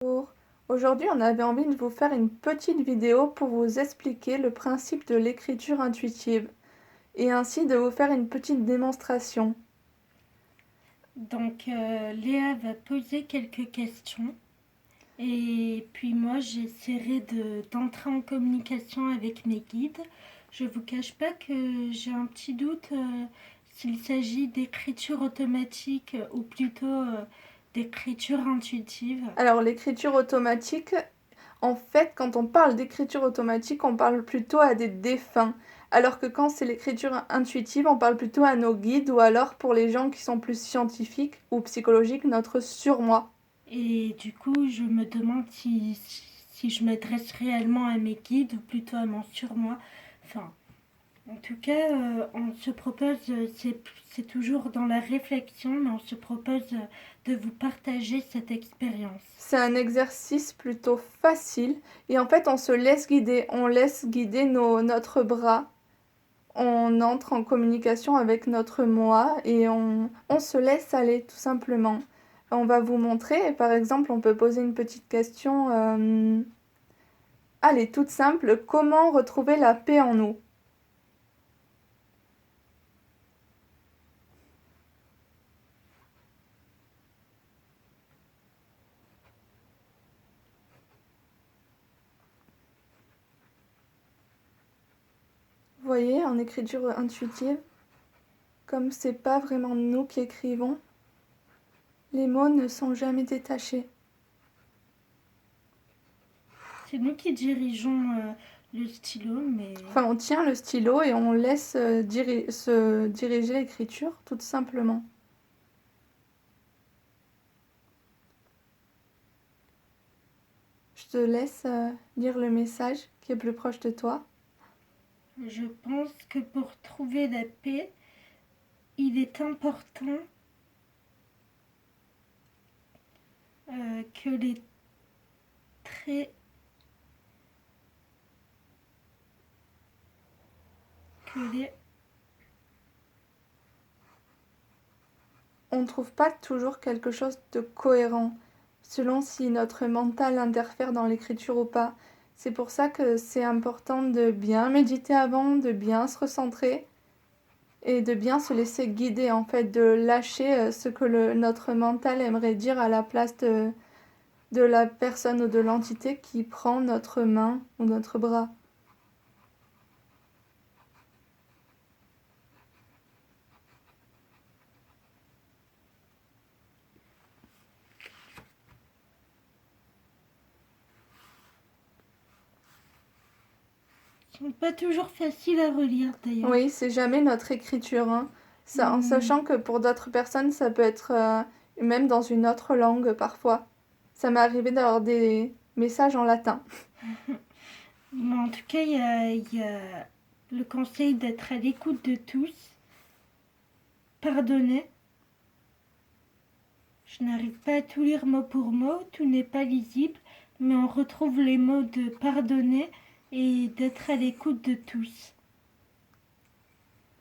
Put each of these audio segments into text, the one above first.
Bonjour. Aujourd'hui, on avait envie de vous faire une petite vidéo pour vous expliquer le principe de l'écriture intuitive et ainsi de vous faire une petite démonstration. Donc, Léa va poser quelques questions et puis moi j'essaierai d'entrer en communication avec mes guides. Je vous cache pas que j'ai un petit doute s'il s'agit d'écriture automatique ou plutôt d'écriture intuitive. Alors, l'écriture automatique, en fait, quand on parle d'écriture automatique, on parle plutôt à des défunts. Alors que quand c'est l'écriture intuitive, on parle plutôt à nos guides ou alors pour les gens qui sont plus scientifiques ou psychologiques, notre surmoi. Et du coup, je me demande si je m'adresse réellement à mes guides ou plutôt à mon surmoi. Enfin, en tout cas, on se propose, c'est toujours dans la réflexion, mais on se propose de vous partager cette expérience. C'est un exercice plutôt facile et en fait on laisse guider notre bras, on entre en communication avec notre moi et on se laisse aller tout simplement. On va vous montrer, par exemple on peut poser une petite question, allez toute simple, comment retrouver la paix en nous? Vous voyez, en écriture intuitive, comme c'est pas vraiment nous qui écrivons, les mots ne sont jamais détachés. C'est nous qui dirigeons le stylo, mais Enfin, on tient le stylo et on laisse se diriger l'écriture, tout simplement. Je te laisse lire le message qui est plus proche de toi. je pense que pour trouver la paix, il est important que les traits, que les... On ne trouve pas toujours quelque chose de cohérent, selon si notre mental interfère dans l'écriture ou pas. C'est pour ça que c'est important de bien méditer avant, de bien se recentrer et de bien se laisser guider, en fait, de lâcher ce que notre mental aimerait dire à la place de la personne ou de l'entité qui prend notre main ou notre bras. sont pas toujours faciles à relire d'ailleurs. Oui, c'est jamais notre écriture, hein. Ça, en sachant que pour d'autres personnes, ça peut être même dans une autre langue parfois. Ça m'est arrivé d'avoir des messages en latin. Mais en tout cas, il y a le conseil d'être à l'écoute de tous, pardonner. Je n'arrive pas à tout lire mot pour mot, tout n'est pas lisible, mais on retrouve les mots de pardonner et d'être à l'écoute de tous.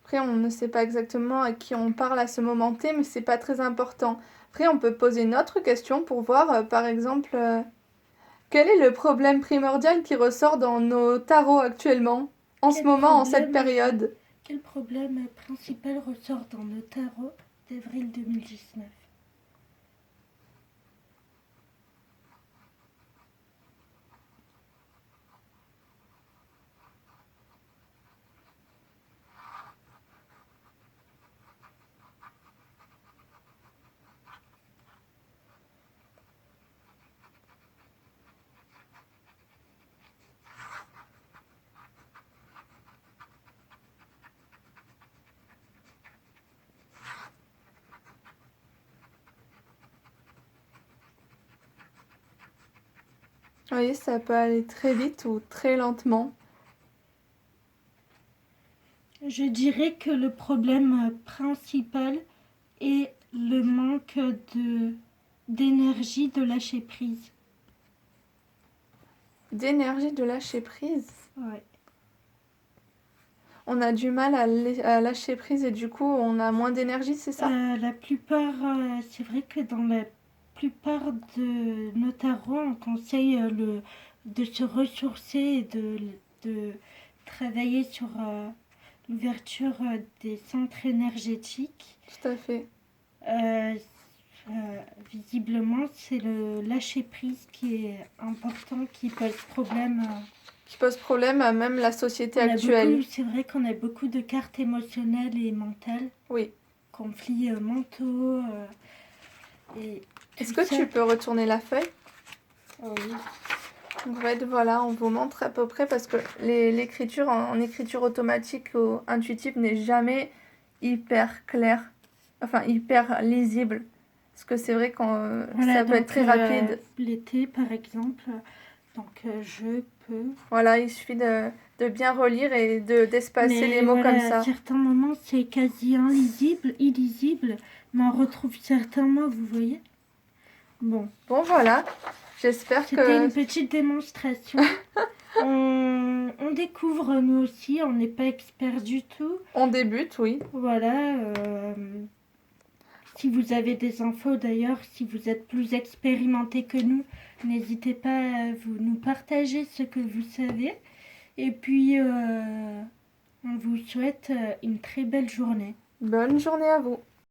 Après, on ne sait pas exactement à qui on parle à ce moment T, mais c'est pas très important. Après, on peut poser une autre question pour voir, par exemple, quel est le problème primordial qui ressort dans nos tarots actuellement, en ce moment, en cette période? Quel problème principal ressort dans nos tarots d'avril 2019? Vous voyez, ça peut aller très vite ou très lentement. Je dirais que le problème principal est le manque d'énergie, de lâcher prise. D'énergie, de lâcher prise. Ouais. On a du mal à lâcher prise et du coup on a moins d'énergie, c'est ça? La plupart, c'est vrai que dans la plupart de nos tarots, on conseille de se ressourcer et de travailler sur l'ouverture des centres énergétiques. Tout à fait. Visiblement, c'est le lâcher-prise qui est important, qui pose problème. Qui pose problème à même la société actuelle. C'est vrai qu'on a beaucoup de cartes émotionnelles et mentales. Oui. Conflits mentaux. Est-ce que tu peux retourner la feuille? Oui. En fait, voilà, on vous montre à peu près parce que l'écriture en écriture automatique ou intuitive n'est jamais hyper claire, enfin hyper lisible. Parce que c'est vrai que ça peut être très rapide. L'été, par exemple, donc je peux... Voilà, il suffit de bien relire et d'espacer les mots voilà, comme ça. À certains moments, c'est quasi illisible, mais on retrouve certains mots, vous voyez. Bon, voilà. J'espère que... C'était une petite démonstration. On découvre nous aussi, on n'est pas expert du tout. On débute, oui. Voilà. Si vous avez des infos d'ailleurs, si vous êtes plus expérimenté que nous, n'hésitez pas à nous partager ce que vous savez. Et puis, on vous souhaite une très belle journée. Bonne journée à vous.